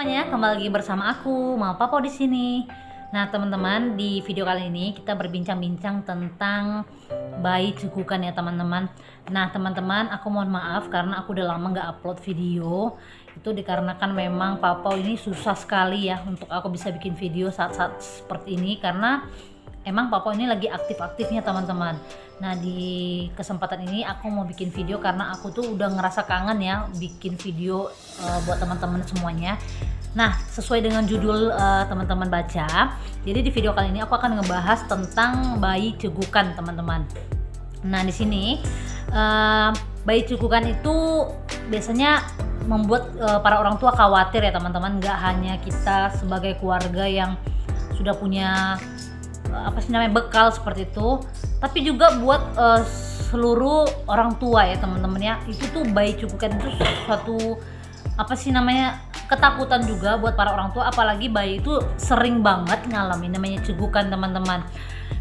semuanya, kembali lagi bersama aku, Mama Papo di sini. Nah, teman-teman, di video kali ini kita berbincang-bincang tentang bayi cegukan ya, teman-teman. Nah, teman-teman, aku mohon maaf karena aku udah lama nggak upload video. Itu dikarenakan memang Papo ini susah sekali ya untuk aku bisa bikin video saat-saat seperti ini karena emang Papo ini lagi aktif-aktifnya, teman-teman. Nah, di kesempatan ini aku mau bikin video karena aku tuh udah ngerasa kangen ya bikin video buat teman-teman semuanya. Nah, sesuai dengan judul teman-teman baca, jadi di video kali ini aku akan ngebahas tentang bayi cegukan, teman-teman. Nah, di sini bayi cegukan itu biasanya membuat para orang tua khawatir ya, teman-teman. Nggak hanya kita sebagai keluarga yang sudah punya bekal seperti itu, tapi juga buat seluruh orang tua ya, teman-teman ya. Itu tuh bayi cegukan itu suatu ketakutan juga buat para orang tua, apalagi bayi itu sering banget ngalamin namanya cegukan, teman-teman.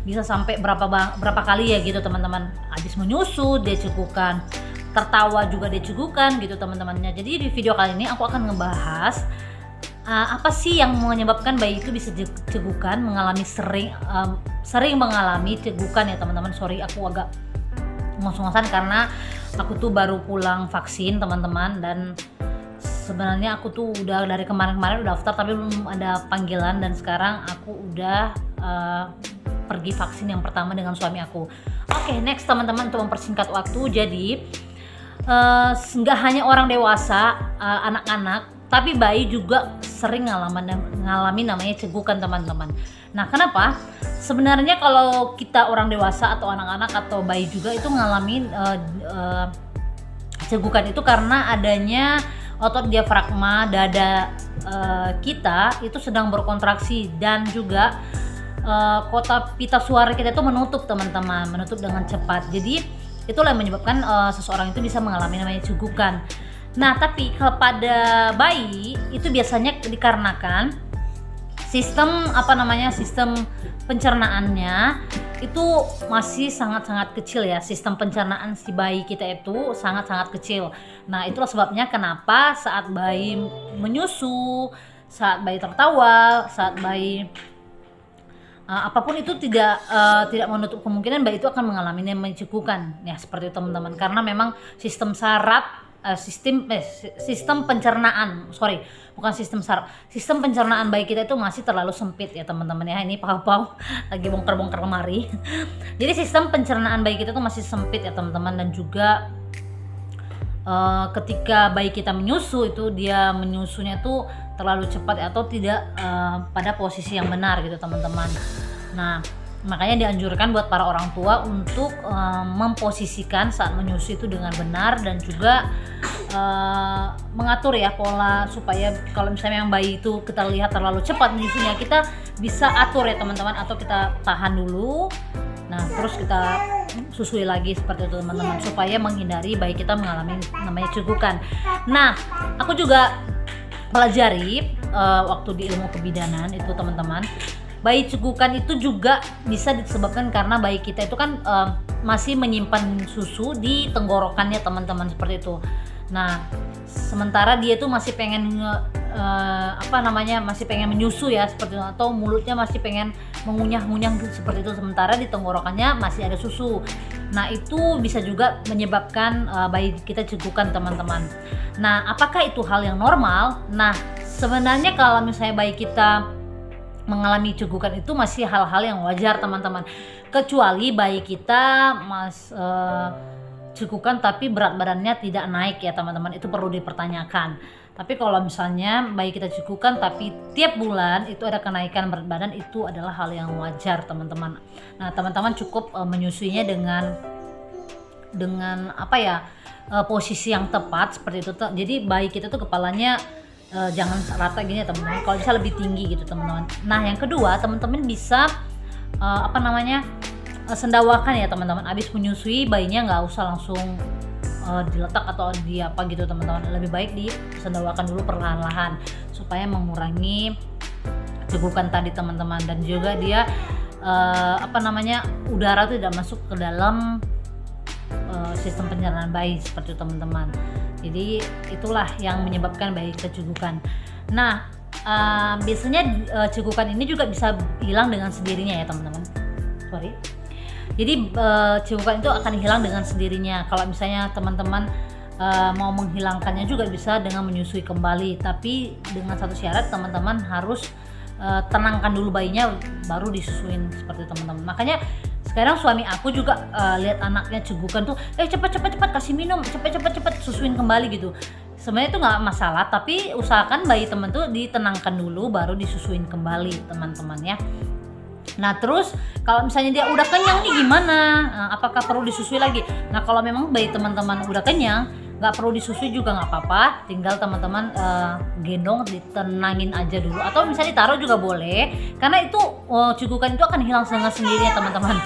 Bisa sampai berapa kali ya gitu, teman-teman. Habis menyusu dia cegukan, tertawa juga dia cegukan gitu, teman-temannya. Jadi di video kali ini aku akan ngebahas apa sih yang menyebabkan bayi itu bisa cegukan, sering mengalami cegukan ya, teman-teman. Sorry, aku agak ngos-ngosan karena aku tuh baru pulang vaksin, teman-teman, dan sebenarnya aku tuh udah dari kemarin-kemarin udah daftar tapi belum ada panggilan, dan sekarang aku udah pergi vaksin yang pertama dengan suami aku. Oke, next, teman-teman, untuk mempersingkat waktu, jadi nggak hanya orang dewasa, anak-anak, tapi bayi juga sering ngalamin namanya cegukan, teman-teman. Nah, kenapa? Sebenarnya kalau kita orang dewasa atau anak-anak atau bayi juga itu ngalamin cegukan itu karena adanya otot diafragma dada kita itu sedang berkontraksi, dan juga kotak pita suara kita itu menutup, teman-teman, menutup dengan cepat. Jadi itulah yang menyebabkan seseorang itu bisa mengalami namanya cegukan. Nah, tapi kepada bayi itu biasanya dikarenakan sistem pencernaannya itu masih sangat-sangat kecil ya. Sistem pencernaan si bayi kita itu sangat-sangat kecil. Nah, itulah sebabnya kenapa saat bayi menyusu, saat bayi tertawa, saat bayi apapun itu tidak menutup kemungkinan bayi itu akan mengalami namanya cegukan ya, seperti itu, teman-teman. Karena memang sistem pencernaan, sistem pencernaan bayi kita itu masih terlalu sempit ya, teman-teman ya. Ini Pau lagi bongkar-bongkar lemari. Jadi sistem pencernaan bayi kita itu masih sempit ya, teman-teman, dan juga ketika bayi kita menyusu itu dia menyusunya tuh terlalu cepat atau tidak pada posisi yang benar gitu, teman-teman. Nah, makanya dianjurkan buat para orang tua untuk memposisikan saat menyusu itu dengan benar, dan juga mengatur ya pola supaya kalau misalnya yang bayi itu kita lihat terlalu cepat menyusunya, kita bisa atur ya, teman-teman, atau kita tahan dulu. Nah, terus kita susui lagi seperti itu, teman-teman, supaya menghindari bayi kita mengalami namanya cegukan. Nah, aku juga pelajari waktu di ilmu kebidanan itu, teman-teman, bayi cegukan itu juga bisa disebabkan karena bayi kita itu kan masih menyimpan susu di tenggorokannya, teman-teman, seperti itu. Nah, sementara dia tuh masih pengen masih pengen menyusu ya, seperti itu, atau mulutnya masih pengen mengunyah-ngunyah seperti itu, sementara di tenggorokannya masih ada susu. Nah, itu bisa juga menyebabkan bayi kita cegukan, teman-teman. Nah, apakah itu hal yang normal? Nah, sebenarnya kalau misalnya bayi kita mengalami cegukan itu masih hal-hal yang wajar, teman-teman, kecuali bayi kita cegukan tapi berat badannya tidak naik ya, teman-teman. Itu perlu dipertanyakan. Tapi kalau misalnya bayi kita cegukan tapi tiap bulan itu ada kenaikan berat badan, itu adalah hal yang wajar, teman-teman. Nah, teman-teman cukup menyusuinya dengan posisi yang tepat seperti itu. Jadi bayi kita tuh kepalanya jangan rata gini ya, teman-teman. Kalau bisa lebih tinggi gitu, teman-teman. Nah, yang kedua, teman-teman bisa sendawakan ya, teman-teman. Abis menyusui bayinya nggak usah langsung diletak atau gitu, teman-teman. Lebih baik disendawakan dulu perlahan-lahan supaya mengurangi cegukan tadi, teman-teman, dan juga dia udara itu tidak masuk ke dalam sistem pencernaan bayi seperti itu, teman-teman. Jadi itulah yang menyebabkan bayi kecukupan. Nah, biasanya cegukan ini juga bisa hilang dengan sendirinya ya teman-teman. Sorry. Jadi cegukan itu akan hilang dengan sendirinya. Kalau misalnya teman-teman mau menghilangkannya juga bisa dengan menyusui kembali. Tapi dengan satu syarat, teman-teman harus tenangkan dulu bayinya baru disusuin seperti teman-teman. Makanya sekarang suami aku juga lihat anaknya cegukan tuh, cepat kasih minum, cepat susuin kembali gitu. Sebenarnya itu nggak masalah, tapi usahakan bayi teman tuh ditenangkan dulu baru disusuin kembali teman-teman ya. Nah terus kalau misalnya dia udah kenyang nih gimana? Apakah perlu disusui lagi? Nah kalau memang bayi teman-teman udah kenyang, nggak perlu disusui juga nggak apa-apa, tinggal teman-teman gendong, ditenangin aja dulu, atau misalnya ditaruh juga boleh, karena itu cegukan itu akan hilang dengan sendirinya teman-teman.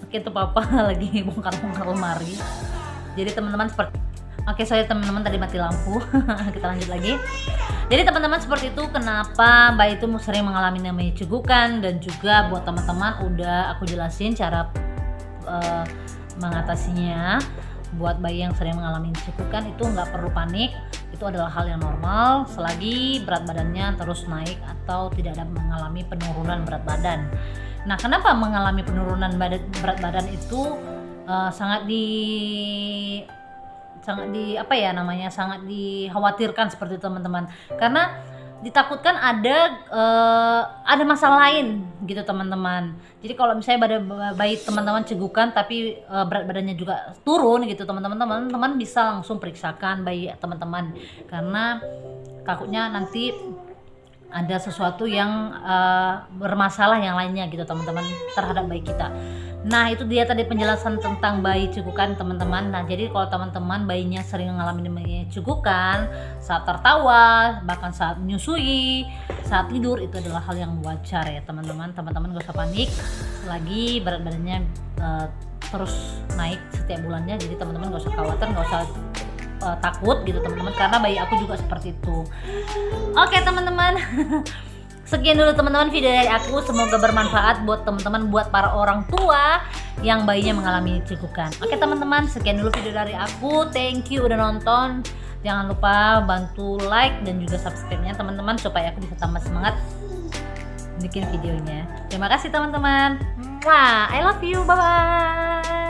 Oke, itu papa lagi bongkar lemari. Jadi teman-teman Oke, saya teman-teman tadi mati lampu. Kita lanjut lagi. Jadi teman-teman seperti itu kenapa bayi itu sering mengalami namanya cegukan, dan juga buat teman-teman udah aku jelasin cara mengatasinya. Buat bayi yang sering mengalami cegukan itu nggak perlu panik, itu adalah hal yang normal selagi berat badannya terus naik atau tidak ada mengalami penurunan berat badan. Nah, kenapa mengalami penurunan berat badan itu sangat dikhawatirkan seperti itu teman-teman, karena ditakutkan ada masalah lain gitu teman-teman. Jadi kalau misalnya bayi teman-teman cegukan tapi berat badannya juga turun gitu teman-teman bisa langsung periksakan bayi teman-teman, karena takutnya nanti ada sesuatu yang bermasalah yang lainnya gitu teman-teman terhadap bayi kita. Nah itu dia tadi penjelasan tentang bayi cegukan teman-teman. Nah jadi kalau teman-teman bayinya sering mengalami cegukan saat tertawa, bahkan saat menyusui, saat tidur, itu adalah hal yang wajar ya teman-teman. Teman-teman gak usah panik selagi berat badannya terus naik setiap bulannya. Jadi teman-teman gak usah khawatir, gak usah takut gitu teman-teman, karena bayi aku juga seperti itu. Oke teman-teman. Sekian dulu teman-teman video dari aku, semoga bermanfaat buat teman-teman, buat para orang tua yang bayinya mengalami cegukan. Oke teman-teman, sekian dulu video dari aku. Thank you udah nonton. Jangan lupa bantu like dan juga subscribe-nya teman-teman, supaya aku bisa tambah semangat bikin videonya. Terima kasih teman-teman. I love you. Bye bye.